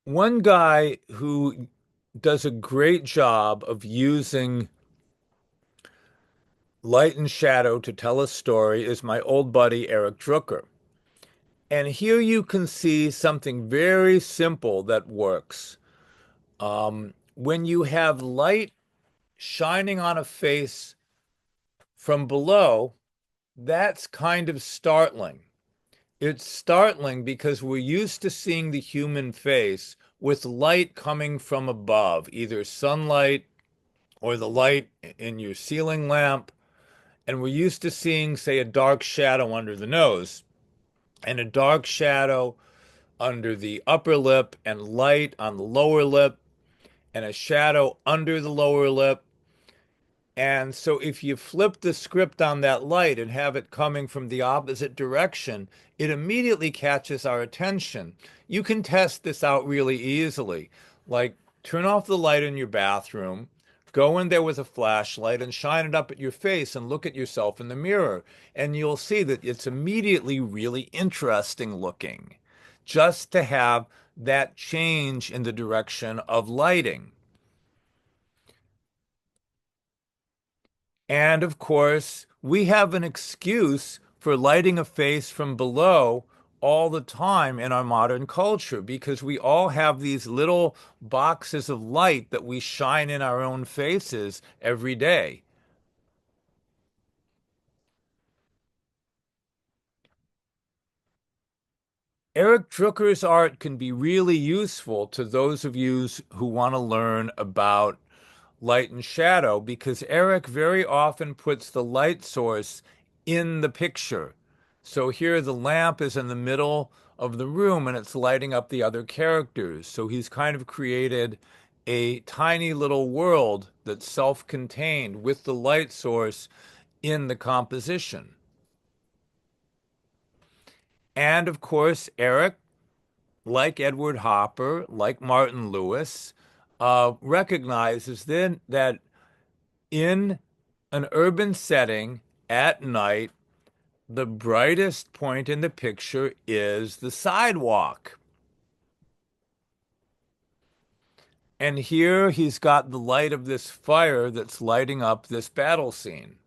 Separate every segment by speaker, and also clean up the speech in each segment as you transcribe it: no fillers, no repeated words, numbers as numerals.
Speaker 1: One guy who does a great job of using light and shadow to tell a story is my old buddy Eric Drooker. And here you can see something very simple that works. When you have light shining on a face from below, that's kind of startling. It's startling because we're used to seeing the human face with light coming from above, either sunlight or the light in your ceiling lamp. And we're used to seeing, say, a dark shadow under the nose and a dark shadow under the upper lip and light on the lower lip and a shadow under the lower lip. And so if you flip the script on that light and have it coming from the opposite direction, it immediately catches our attention. You can test this out really easily. Like turn off the light in your bathroom, go in there with a flashlight and shine it up at your face and look at yourself in the mirror. And you'll see that it's immediately really interesting looking just to have that change in the direction of lighting. And of course, we have an excuse for lighting a face from below all the time in our modern culture because we all have these little boxes of light that we shine in our own faces every day. Eric Drucker's art can be really useful to those of you who want to learn about light and shadow because Eric very often puts the light source in the picture. So here the lamp is in the middle of the room and it's lighting up the other characters. So he's kind of created a tiny little world that's self-contained with the light source in the composition. And of course, Eric, like Edward Hopper, like Martin Lewis, recognizes then that in an urban setting at night, the brightest point in the picture is the sidewalk. And here he's got the light of this fire that's lighting up this battle scene.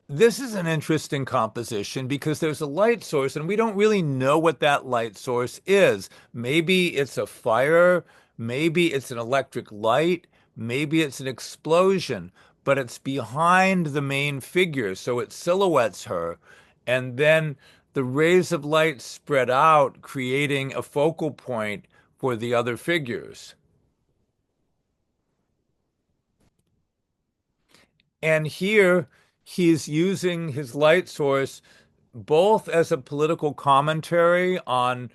Speaker 1: This is an interesting composition because there's a light source and we don't really know what that light source is. Maybe it's a fire, maybe it's an electric light, maybe it's an explosion, but it's behind the main figure, so it silhouettes her. And then the rays of light spread out, creating a focal point for the other figures. And here he's using his light source both as a political commentary on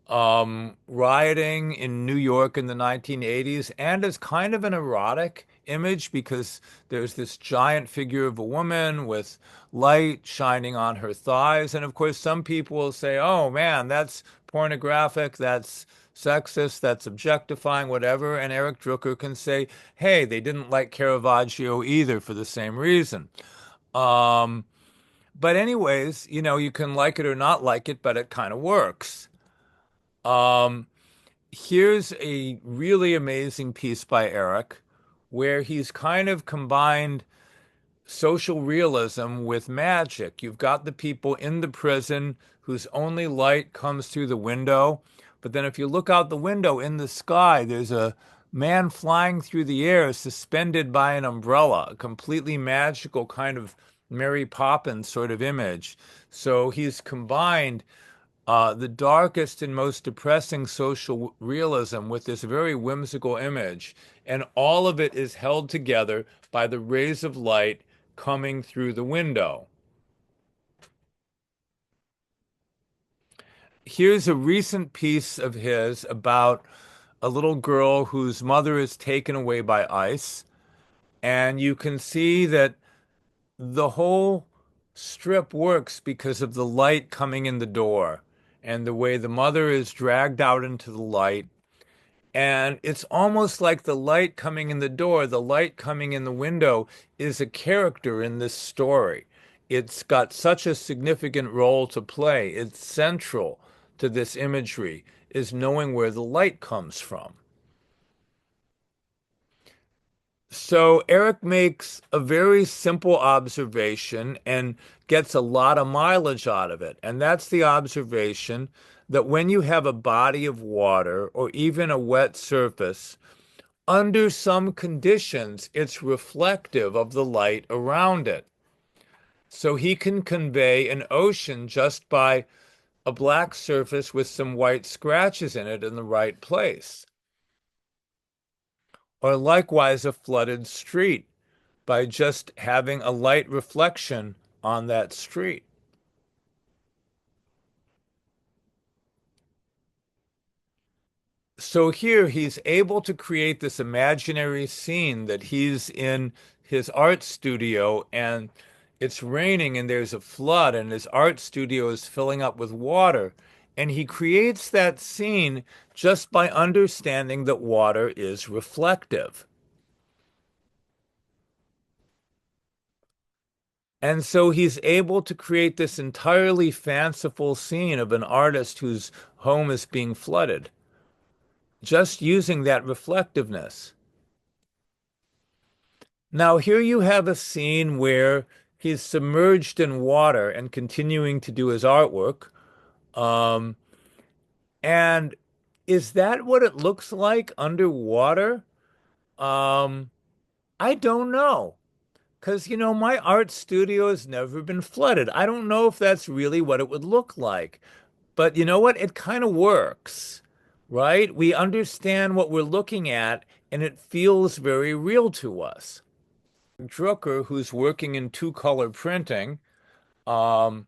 Speaker 1: rioting in New York in the 1980s and as kind of an erotic image because there's this giant figure of a woman with light shining on her thighs. And of course, some people will say, oh man, that's pornographic, that's sexist, that's objectifying, whatever. And Eric Drucker can say, hey, they didn't like Caravaggio either for the same reason. Um, but anyways, you can like it or not like it, but it kind of works. Um, Here's a really amazing piece by Eric where he's kind of combined social realism with magic. You've got the people in the prison whose only light comes through the window. But then if you look out the window in the sky, there's a man flying through the air suspended by an umbrella, a completely magical kind of Mary Poppins sort of image. So he's combined the darkest and most depressing social realism with this very whimsical image. And all of it is held together by the rays of light coming through the window. Here's a recent piece of his about a little girl whose mother is taken away by ice. And you can see that the whole strip works because of the light coming in the door and the way the mother is dragged out into the light. And it's almost like the light coming in the door, the light coming in the window is a character in this story. It's got such a significant role to play. It's central to this imagery is knowing where the light comes from. So Eric makes a very simple observation and gets a lot of mileage out of it. And that's the observation that when you have a body of water or even a wet surface, under some conditions, it's reflective of the light around it. So he can convey an ocean just by a black surface with some white scratches in it in the right place. Or likewise, a flooded street by just having a light reflection on that street. So here he's able to create this imaginary scene that he's in his art studio and it's raining and there's a flood and his art studio is filling up with water. And he creates that scene just by understanding that water is reflective. And so he's able to create this entirely fanciful scene of an artist whose home is being flooded, just using that reflectiveness. Now, here you have a scene where he's submerged in water and continuing to do his artwork. Um, and is that what it looks like underwater? Um, I don't know. Because, my art studio has never been flooded. I don't know if that's really what it would look like. But you know what? It kind of works, right? We understand what we're looking at, and it feels very real to us. Drooker, who's working in two-color printing, um,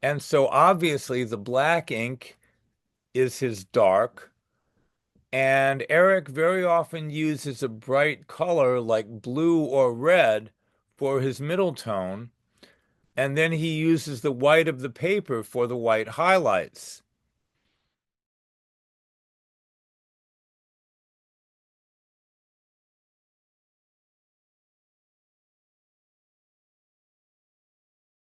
Speaker 1: and so obviously the black ink is his dark, and Eric very often uses a bright color like blue or red for his middle tone, and then he uses the white of the paper for the white highlights.